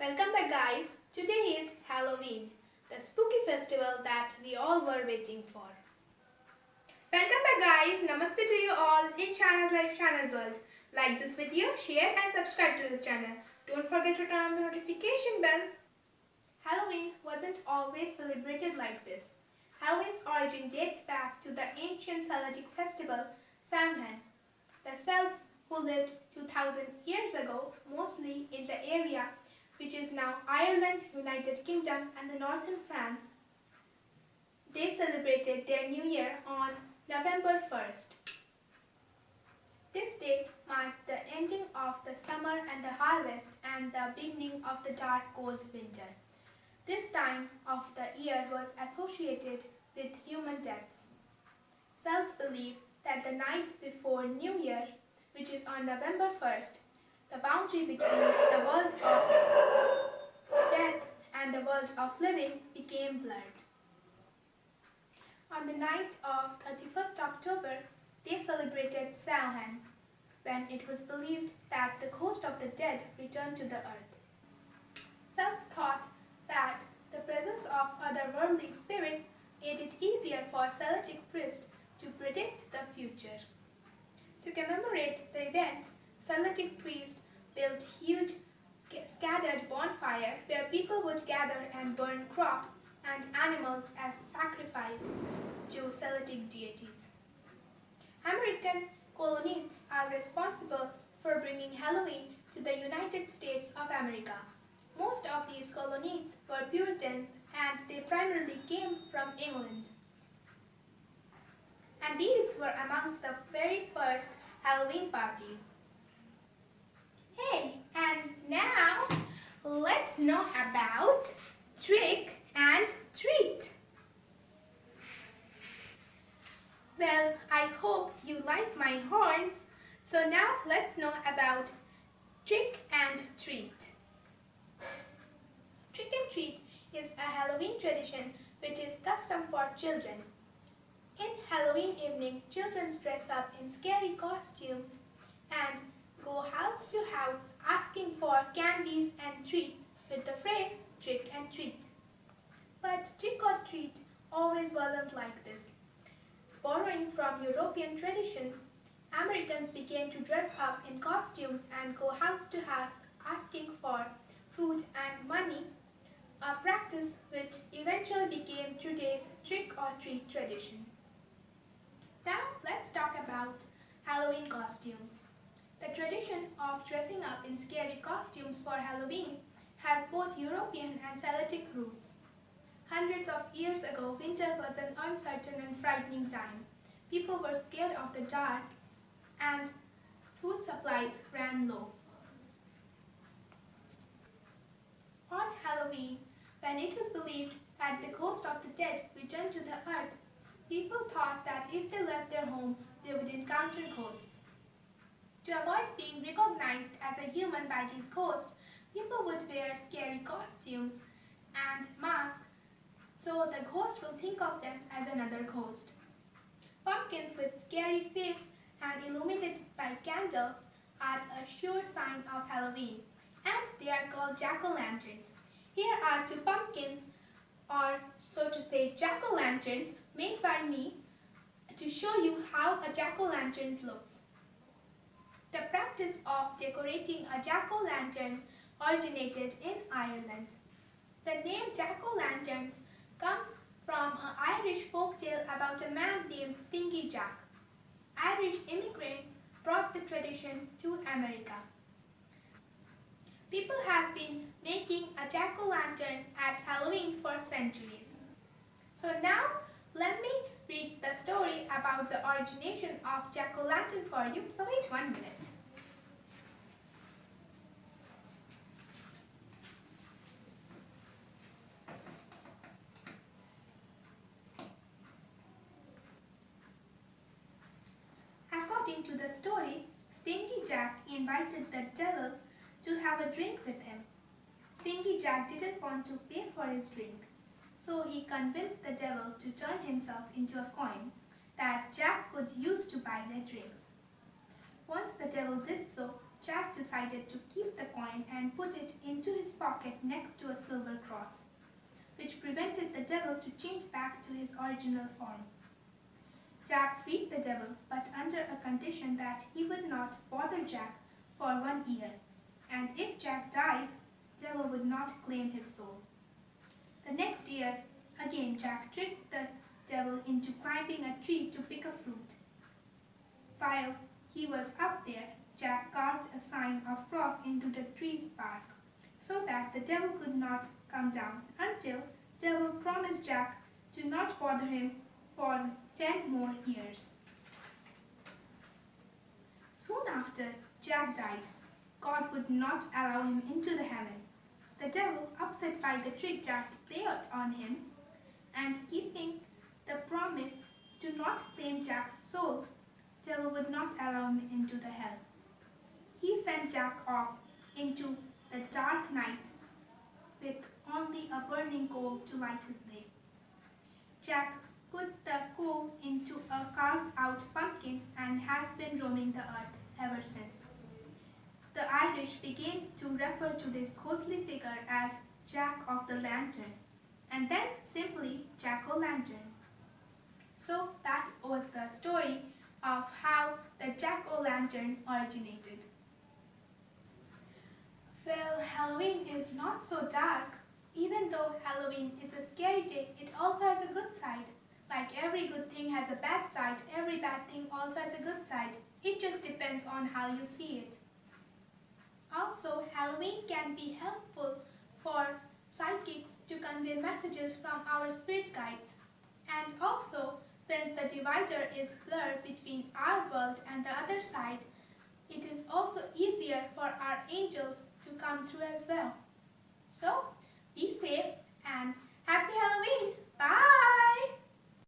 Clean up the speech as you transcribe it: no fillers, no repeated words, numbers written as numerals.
Welcome back guys. Today is Halloween, the spooky festival that we all were waiting for. Welcome back guys. Namaste to you all in Sahana's Life, Sahana's World. Like this video, share and subscribe to this channel. Don't forget to turn on the notification bell. Halloween wasn't always celebrated like this. Halloween's origin dates back to the ancient Celtic festival Samhain. The Celts who lived 2000 years ago, mostly in the area which is now Ireland, United Kingdom and the northern France. They celebrated their new year on November 1st. This day marked the ending of the summer and the harvest and the beginning of the dark cold winter. This time of the year was associated with human deaths. Celts believe that the night before New Year, which is on November 1st, the boundary between the world of death and the world of living became blurred. On the night of 31st October, they celebrated Samhain, when it was believed that the ghost of the dead returned to the earth. Celts thought that the presence of otherworldly spirits made it easier for Celtic priests to predict the future. To commemorate the event, Celtic priests built huge scattered bonfire where people would gather and burn crops and animals as sacrifice to Celtic deities. American colonists are responsible for bringing Halloween to the United States of America. Most of these colonists were Puritans and they primarily came from England. And these were amongst the very first Halloween parties. Hey, and now let's know about trick and treat. Well, I hope you like my horns. So now let's know about trick and treat. Trick and treat is a Halloween tradition which is custom for children. In Halloween evening, children dress up in scary costumes and go house to house asking for candies and treats with the phrase trick and treat. But trick or treat always wasn't like this. Borrowing from European traditions, Americans began to dress up in costumes and go house to house asking for food and money, a practice which eventually became today's trick or treat tradition. Now let's talk about Halloween costumes. The tradition of dressing up in scary costumes for Halloween has both European and Celtic roots. Hundreds of years ago, winter was an uncertain and frightening time. People were scared of the dark and food supplies ran low. On Halloween, when it was believed that the ghost of the dead returned to the earth, people thought that if they left their home, they would encounter ghosts. To avoid being recognized as a human by these ghosts, people would wear scary costumes and masks so the ghost will think of them as another ghost. Pumpkins with scary face and illuminated by candles are a sure sign of Halloween, and they are called jack-o'-lanterns. Here are two pumpkins, or so to say jack-o'-lanterns, made by me to show you how a jack-o'-lantern looks. The practice of decorating a jack-o'-lantern originated in Ireland. The name jack-o'-lanterns comes from an Irish folktale about a man named Stingy Jack. Irish immigrants brought the tradition to America. People have been making a jack-o'-lantern at Halloween for centuries. So now let me read the story about the origination of jack-o'-lantern for you. So wait 1 minute. According to the story, Stingy Jack invited the devil to have a drink with him. Stingy Jack didn't want to pay for his drink, so he convinced the devil to turn himself into a coin that Jack could use to buy their drinks. Once the devil did so, Jack decided to keep the coin and put it into his pocket next to a silver cross, which prevented the devil to change back to his original form. Jack freed the devil, but under a condition that he would not bother Jack for 1 year, and if Jack dies, the devil would not claim his soul. The next year, again Jack tricked the devil into climbing a tree to pick a fruit. While he was up there, Jack carved a sign of cross into the tree's bark, so that the devil could not come down until the devil promised Jack to not bother him for 10 more years. Soon after Jack died, God would not allow him into the heaven. The devil, upset by the trick Jack played on him and keeping the promise to not claim Jack's soul, the devil would not allow him into the hell. He sent Jack off into the dark night with only a burning coal to light his way. Jack put the coal into a carved out pumpkin and has been roaming the earth ever since. The Irish began to refer to this ghostly figure as Jack of the Lantern, and then simply Jack-o'-lantern. So that was the story of how the Jack-o'-lantern originated. Well, Halloween is not so dark. Even though Halloween is a scary day, it also has a good side. Like every good thing has a bad side, every bad thing also has a good side. It just depends on how you see it. Also, Halloween can be helpful for psychics to convey messages from our spirit guides. And also, since the divider is blurred between our world and the other side, it is also easier for our angels to come through as well.